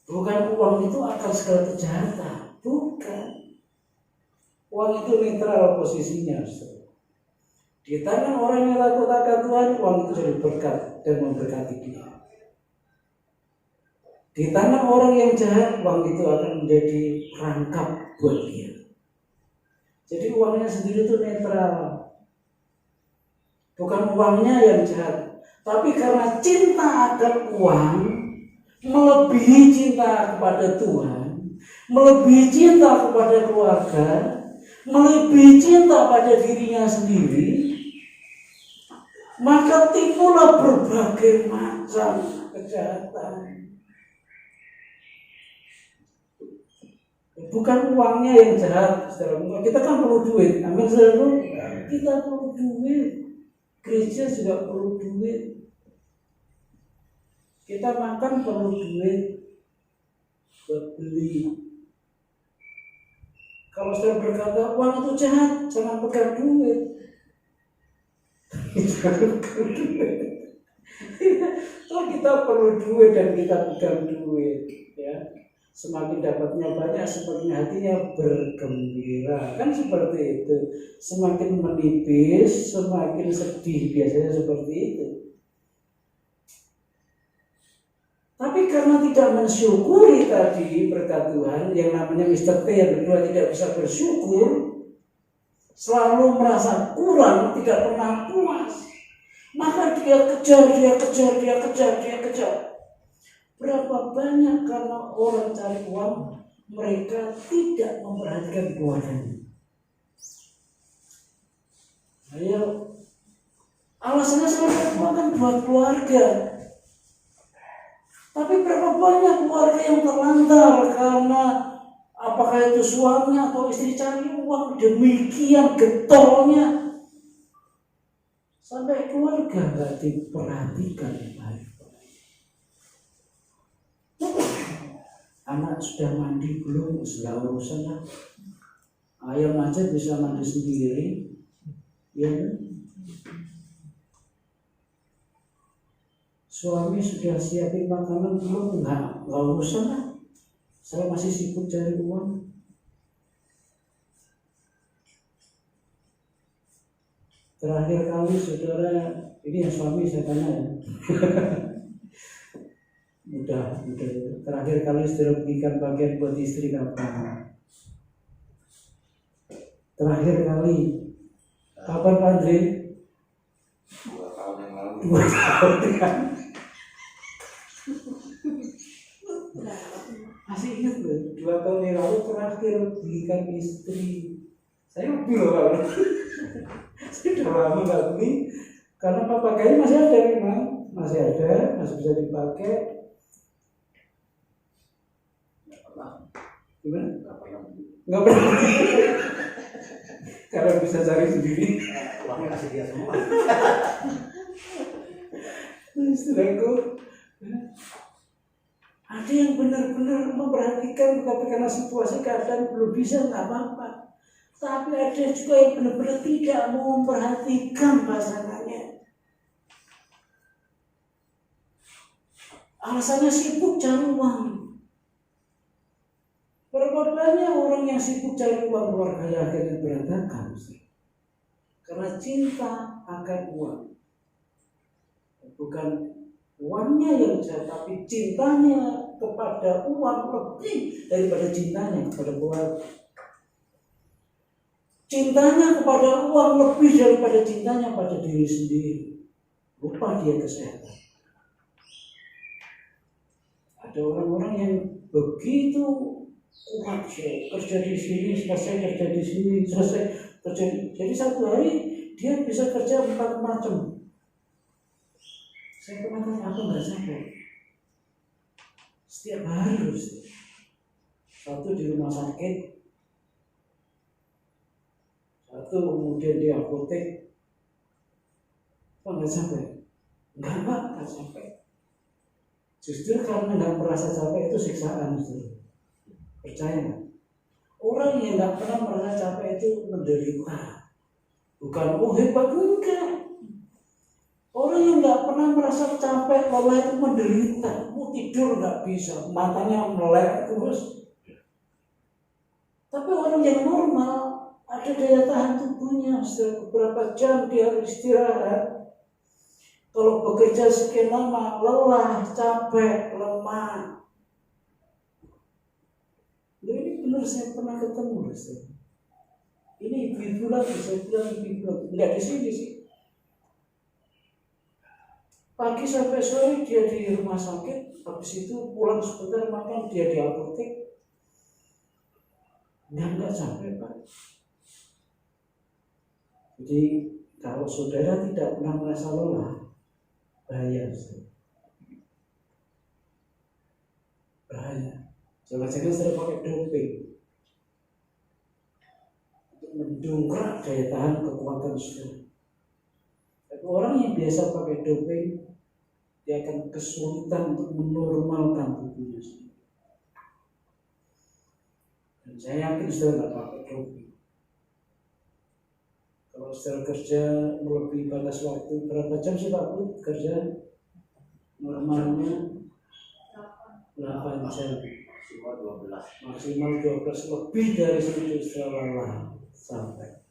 C: Bukan uang itu akan segala kejahatan, bukan. Uang itu netral posisinya, saudara. Di tangan orang yang takut akan Tuhan, uang itu jadi berkat dan memberkati dia. Di tangan orang yang jahat, uang itu akan menjadi perangkap buat dia. Jadi uangnya sendiri itu netral. Bukan uangnya yang jahat, tapi karena cinta akan uang, melebihi cinta kepada Tuhan, melebihi cinta kepada keluarga, melebihi cinta pada dirinya sendiri, maka timbullah berbagai macam kejahatan. Bukan uangnya yang jahat, saudara. Kita kan perlu duit, amin saudara. Kita perlu duit, gereja juga perlu duit. Kita makan perlu duit buat beli. Kalau saya berkata uang itu jahat, jangan pegang duit. Jangan pegang duit. Kalau kita perlu duit dan kita pegang duit, ya, semakin dapatnya banyak, semakin hatinya bergembira. Kan seperti itu. Semakin menipis, semakin sedih, biasanya seperti itu. Tapi karena tidak mensyukuri tadi berkat Tuhan, yang namanya Mr. T yang kedua tidak bisa bersyukur, selalu merasa kurang, tidak pernah puas, maka dia kejar. Berapa banyak karena orang cari uang, mereka tidak memperhatikan keluarganya. Ayo, alasannya selalu uang kan buat keluarga. Tapi berapa banyak keluarga yang terlantar karena apakah itu suami atau istri cari uang demikian getolnya sampai keluarga nggak diperhatikan baik. Anak sudah mandi belum? Sudah urusan lah. Ayam aja bisa mandi sendiri, ya. Suami sudah siapin makanan belum? Nggak urusan lah. Saya masih sibuk cari uang. Terakhir kali saudara, ini yang suami saya tanya ya. Udah. Terakhir kali saudara berikan bagian buat istri kapan? Terakhir kali. Kapan Pak Andre?
D: 2 tahun yang lalu.
C: 2 tahun kan? Masih ingat loh, 2 tahun yang lalu terakhir belikan istri. Saya lebih loh kalau saya udah lama nggak beli, karena pakaian masih ada memang, masih bisa dipakai. Gimana? Nggak pernah. Kalau bisa cari sendiri,
D: Uangnya kasih dia semua.
C: saudaraku, ada yang benar-benar memperhatikan, tapi karena situasi keadaan belum bisa, nggak apa-apa. Tapi ada juga yang benar-benar tidak mau memperhatikan pasangannya. Alasannya sibuk cari uang. Berapa banyak orang yang sibuk cari uang, keluarganya akhirnya berantakan. Karena cinta akan uang. Bukan uangnya yang jahat, tapi cintanya kepada uang lebih daripada cintanya kepada keluarga. Cintanya kepada uang lebih daripada cintanya pada diri sendiri. Lupa dia kesehatan. Ada orang-orang yang begitu kuat, kerja di sini, selesai kerja di sini, selesai kerja. Jadi satu hari dia bisa kerja 4 macam. Saya pernah tanya, apa nggak capek? Setiap hari harus. Satu di rumah sakit, satu kemudian di apotek. Apa nggak capek? Nggak capek. Justru karena nggak merasa capek itu siksaan. Percaya nggak? Orang yang nggak pernah merasa capek itu menderita. Bukan hebat, enggak. Orang yang nggak pernah merasa capek, lelah itu menderita. Mau tidur nggak bisa, matanya melek terus. Tapi orang yang normal, ada daya tahan tubuhnya. Setelah beberapa jam dia harus istirahat. Kalau bekerja sekian lama, lelah, capek, lemah. Ini benar saya pernah ketemu, Ustaz. Ini ibu-ibu lagi, saya bilang ibu-ibu lagi. Enggak di sini sih. Pagi sampai sore dia di rumah sakit, habis itu pulang sebentar makan dia di apotek. Enggak capek, Pak. Jadi kalau saudara tidak pernah merasa lelah, bahaya, Ustaz. Bahaya. Jangan-jangan saya pakai doping untuk mendongkrak daya tahan kekuatan saudara. Tapi orang yang biasa pakai doping, dia akan kesulitan untuk menormalkan tubuhnya. Dan saya yakin saudara nggak pakai doping. Kalau saudara kerja melebihi batas waktu, berapa jam sih Pak Bu kerja? Normalnya 8 jam. Maksimal 12, lebih dari situ saudara lelah sampai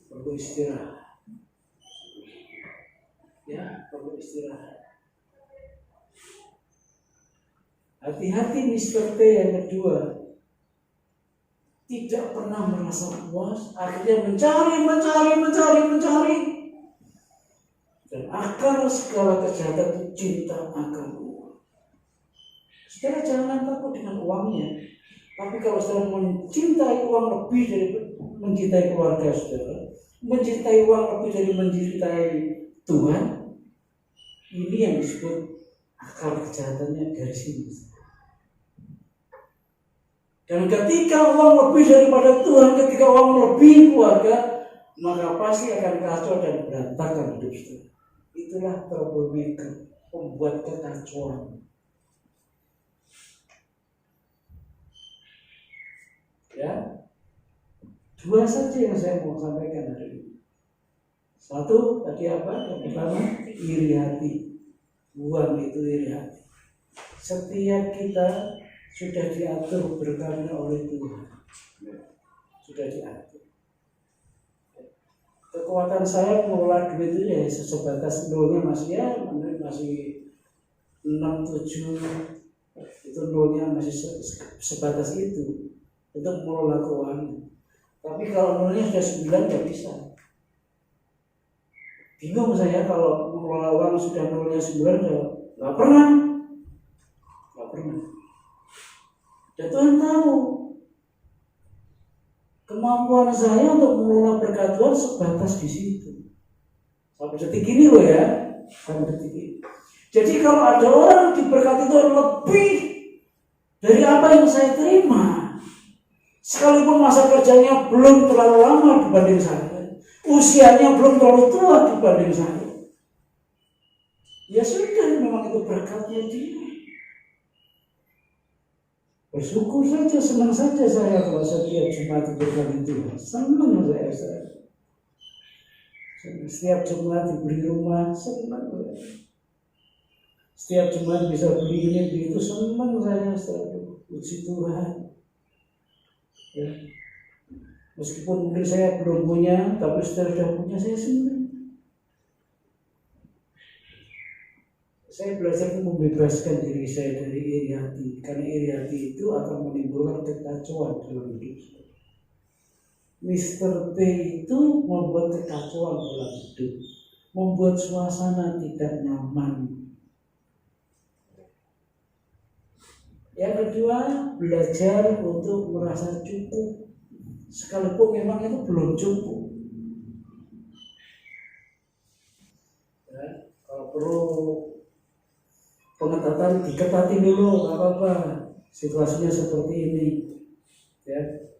C: perlu istirahat. Ya, perlu istirahat. Hati-hati Mr. T yang kedua, tidak pernah merasa puas, akhirnya mencari, dan akar segala kejahatan itu cinta akan uang. Saudara jangan takut dengan uangnya, tapi kalau saudara mencintai uang lebih dari mencintai keluarga saudara, mencintai uang lebih dari mencintai Tuhan, ini yang disebut akar kejahatannya dari sini. Dan ketika uang lebih daripada Tuhan, ketika uang lebih keluarga, maka pasti akan kacau dan berantakan hidup saudara. Itulah troublemaker, pembuat kekacauan. Ya, 2 saja yang saya mau sampaikan hari ini. 1 tadi apa? Yang pertama, iri hati. Uang itu iri hati. Setiap kita sudah diatur berkarya oleh Tuhan. Sudah diatur. Kekuatan saya mengelola duit itu ya sebatas nolnya masih 6, 7. Itu nolnya masih sebatas itu untuk mengelola keuangan. Tapi kalau nolnya sudah 9 nggak bisa. Bingung saya kalau mengelola uang sudah nolnya 9 nggak pernah. Dan Tuhan tahu kemampuan saya untuk mengelola berkat Tuhan sebatas di situ. Sampai detik ini loh ya, sampai detik ini. Jadi kalau ada orang diberkati Tuhan lebih dari apa yang saya terima, sekalipun masa kerjanya belum terlalu lama dibanding saya, usianya belum terlalu tua dibanding saya, ya sudah, memang itu berkatnya dia. Bersyukur saja, senang saja saya kalau setiap Jumat diberkati Tuhan. Senang saya. Setiap Jumat diberi rumah, senang saya. Setiap Jumat bisa beli ini, beli itu, senang saya. Puji Tuhan. Ya. Meskipun mungkin saya belum punya, tapi sudah punya, saya senang. Saya belajar untuk membebaskan diri saya dari iri hati, karena iri hati itu akan menimbulkan kekacauan dalam hidup saya. Mr. T itu membuat kekacauan dalam hidup, membuat suasana tidak nyaman. Yang kedua, belajar untuk merasa cukup, sekalipun memang itu belum cukup. Ya, kalau perlu pengetatan diketati dulu, nggak apa-apa. Situasinya seperti ini, ya.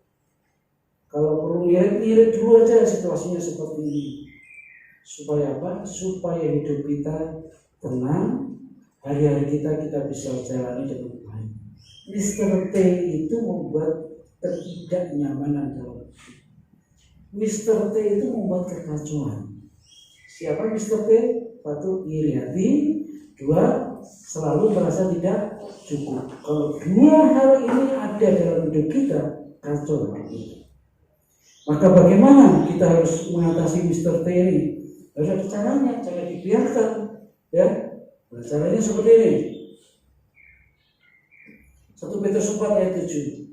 C: Kalau perlu ngirit dulu aja situasinya seperti ini. Supaya apa? Supaya hidup kita tenang, hari-hari kita bisa jalani dengan baik. Mr. T itu membuat ketidaknyamanan dalam hidup. Mr. T itu membuat kekacauan. Siapa Mr. T? Satu, iri hati. Dua, selalu merasa tidak cukup. Kalau dua hal ini ada dalam hidup kita, kacau hidup kita. Maka bagaimana kita harus mengatasi Mr. T ini? Harus ada caranya, jangan dibiarkan. Ya, nah, caranya seperti ini. 1 Petrus 4 ayat 7.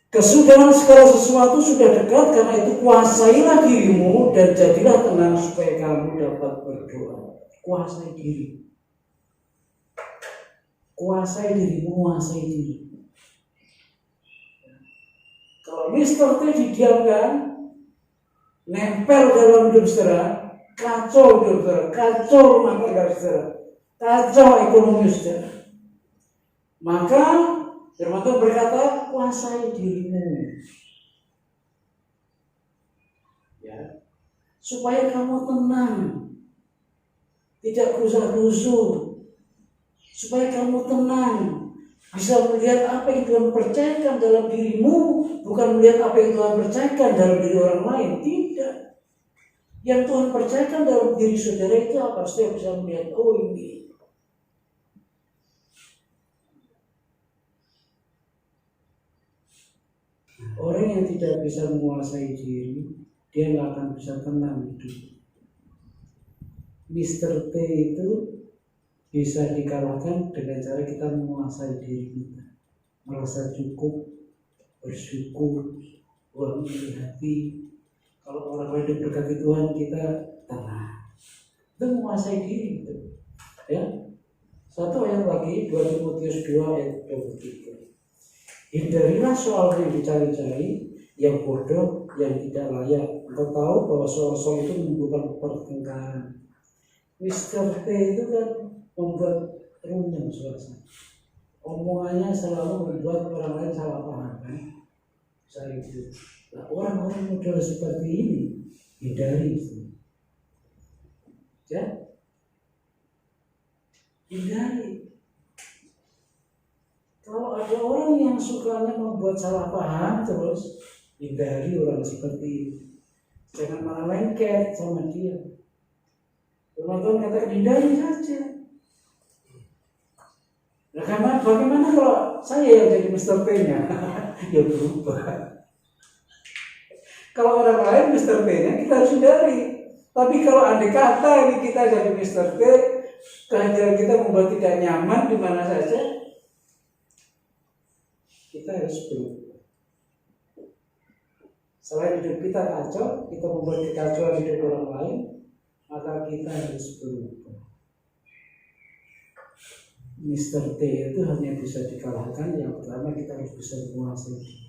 C: Kesudahan segala sesuatu sudah dekat, karena itu kuasailah dirimu dan jadilah tenang supaya kamu dapat berdoa. Kuasai diri. Kuasai diri, menguasai diri. Kalau Mr. T didiamkan, nempel dalam hidup saudara, kacau hidup saudara, kacau rumah tangga saudara, kacau ekonomi saudara. Maka firman Tuhan berkata, kuasai dirimu. Ya, supaya kamu tenang, tidak gusar-gusur, supaya kamu tenang, bisa melihat apa yang Tuhan percayakan dalam dirimu, bukan melihat apa yang Tuhan percayakan dalam diri orang lain. Tidak. Yang Tuhan percayakan dalam diri saudara itu apa? Saudara bisa melihat, oh ini. Orang yang tidak bisa menguasai diri, dia nggak akan bisa tenang hidup. Mr. T itu bisa dikalahkan dengan cara kita menguasai diri kita, merasa cukup, bersyukur, buang hati. Kalau orang lain diberkati Tuhan, kita tenang. Itu menguasai diri itu. Ya. Satu ayat lagi, 2 Timotius 2 ayat 23. Hindarilah soal yang dicari-cari, yang bodoh, yang tidak layak. Engkau tahu bahwa soal-soal itu menimbulkan pertengkaran. Mr. T itu kan membuat runyam suasana. Omongannya selalu membuat orang lain salah paham kan? Saya itu. Nah, orang-orang model seperti ini hindari. Ya, hindari. Kalau ada orang yang sukanya membuat salah paham terus, hindari orang seperti ini. Jangan malah lengket sama dia. Teman-teman kata hindari saja. Nah, karena bagaimana kalau saya yang jadi Mr. T-nya? Ya berubah. Kalau orang lain Mr. T-nya kita harus hindari. Tapi kalau andai kata ini kita jadi Mr. T, kehadiran kita membuat tidak nyaman di mana saja, kita harus berubah. Selain hidup kita kacau, kita membuat kekacauan hidup orang lain, maka kita harus berubah. Mr. T itu hanya bisa dikalahkan. Yang pertama, kita harus bisa menguasai diri.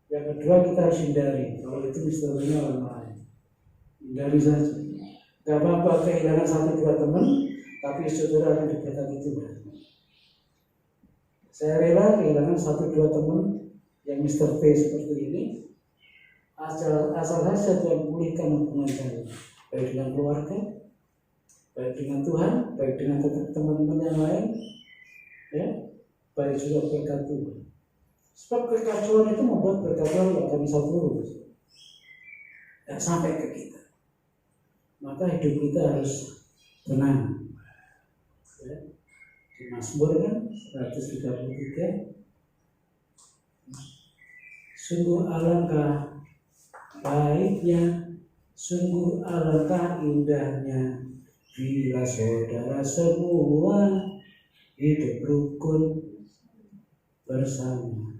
C: Yang kedua, kita harus hindari. Kalau itu Mr. T-nya orang lain, hindari saja. Gak apa-apa kehilangan 1-2 teman, tapi saudara akan diberkati Tuhan. Saya rela kehilangan 1-2 teman yang Mr. T seperti ini, asal saja Tuhan pulihkan hubungan saya, baik dengan keluarga, baik dengan Tuhan, baik dengan teman-teman yang lain, ya, baik juga berkat Tuhan. Sebab kekacauan itu membuat berkacauan yang kami bisa lurus, dan sampai ke kita. Maka hidup kita harus tenang. Ya. Di Mazmur kan 133, sungguh alangkah baiknya, sungguh alangkah indahnya bila saudara semua hidup rukun bersama,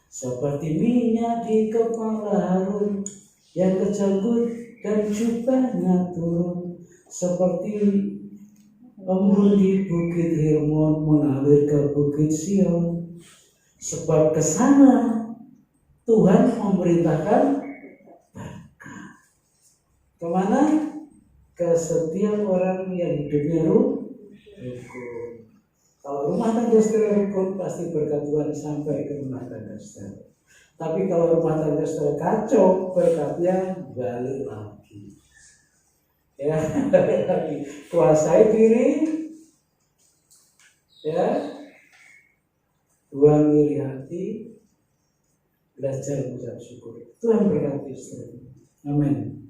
C: seperti minyak di kepala Harun yang kejanggut dan jubahnya turun, seperti embun di bukit Hermon mengalir ke bukit Sion. Sebab ke sana Tuhan memerintahkan berkat. Kemana? Ke setiap orang yang hidupnya rukun. Kalau rumah tangga saudara rukun, pasti berkat Tuhan sampai ke rumah tangga saudara. Tapi kalau rumah tangga saudara kacau, berkatnya balik lagi. Ya, lagi kuasai diri, ya, buang iri hati, belajar mengucap syukur. Tuhan berkati saudara. Amin.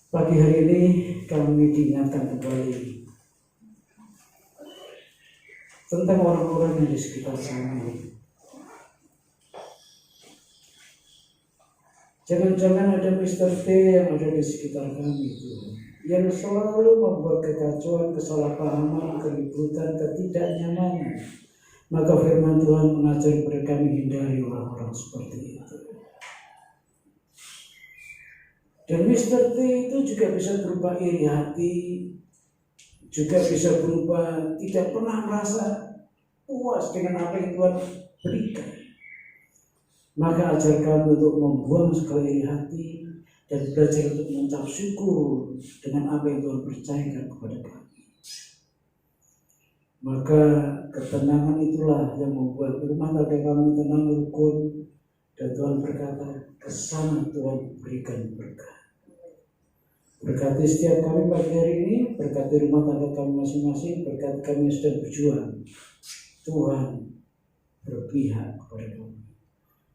C: Pagi hari ini kami diingatkan kembali tentang orang-orang yang di sekitar kami. Jangan-jangan ada Mr. T yang ada di sekitar kami itu, yang selalu membuat kekacauan, kesalahpahaman, keributan, ketidaknyamanan. Maka firman Tuhan mengajar kepada kami hindari orang-orang seperti itu. Dan Mr. T itu juga bisa berupa iri hati, juga bisa berupa tidak pernah merasa puas dengan apa yang Tuhan berikan. Maka ajar kami untuk membuang segala iri hati dan belajar untuk mengucap syukur dengan apa yang Tuhan percayakan kepada kami. Maka ketenangan itulah yang membuat rumah tangga kami tenang, rukun, dan Tuhan berkata, kesana Tuhan berikan berkah. Berkati setiap kami pagi hari ini, berkati rumah tangga kami masing-masing, berkati kami yang sedang berjuang. Tuhan berpihak kepada kami.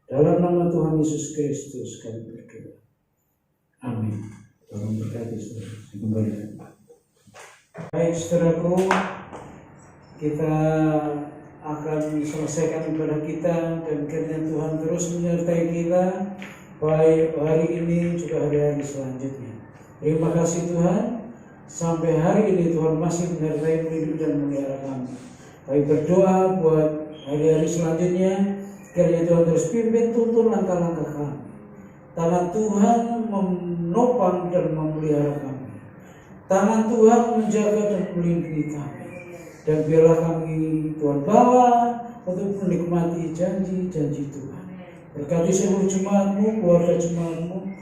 C: Dalam nama Tuhan Yesus Kristus kami berdoa. Amin. Tolong berkati saudara. Kembali. Baik saudaraku, kita akan selesaikan ibadah kita dan kiranya Tuhan terus menyertai kita baik hari ini juga hari-hari selanjutnya. Terima kasih Tuhan, sampai hari ini Tuhan masih menyertai, melindungi dan memelihara kami. Kami berdoa buat hari-hari selanjutnya, kiranya Tuhan terus pimpin, tuntun langkah-langkah kami. Tangan Tuhan menopang dan memelihara kami. Tangan Tuhan menjaga dan melindungi kami. Dan biarlah kami Tuhan bawa untuk menikmati janji-janji Tuhan. Berkati seluruh jemaat-Mu, keluarga jemaat-Mu,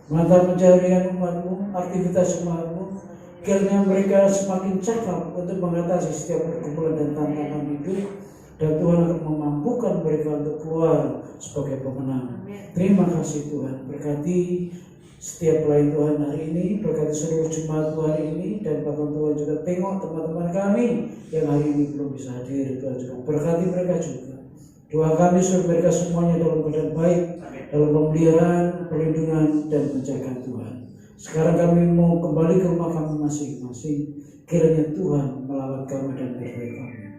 C: mata pencaharian umat-Mu, aktivitas umat-Mu. Kiranya mereka semakin cakap untuk mengatasi setiap pergumulan dan tantangan hidup. Dan Tuhan akan memampukan mereka untuk keluar sebagai pemenang. Terima kasih Tuhan. Berkati setiap pelayan Tuhan hari ini, berkati seluruh jemaat Tuhan hari ini, dan bahkan Tuhan juga tengok teman-teman kami yang hari ini belum bisa hadir. Tuhan juga berkati mereka juga. Doa kami supaya mereka semuanya dalam keadaan baik, dalam pemeliharaan, perlindungan, dan penjagaan Tuhan. Sekarang kami mau kembali ke rumah kami masing-masing. Kiranya Tuhan melawat kami dan menyertai kami.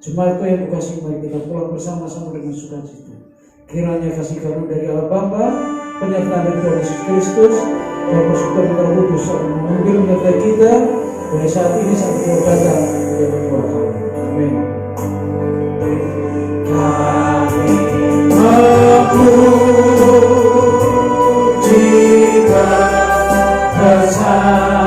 C: Jemaatku yang kukasihi, mari kita pulang bersama-sama dengan sukacita. Kiranya kasih karunia dari Allah Bapa, penyertaan dari Tuhan Yesus Kristus, dan persekutuan Roh Kudus akan mengambil menyertai kita dari saat ini sampai Tuhan datang yang kedua kali. Amin. Kami memuji bersama-sama.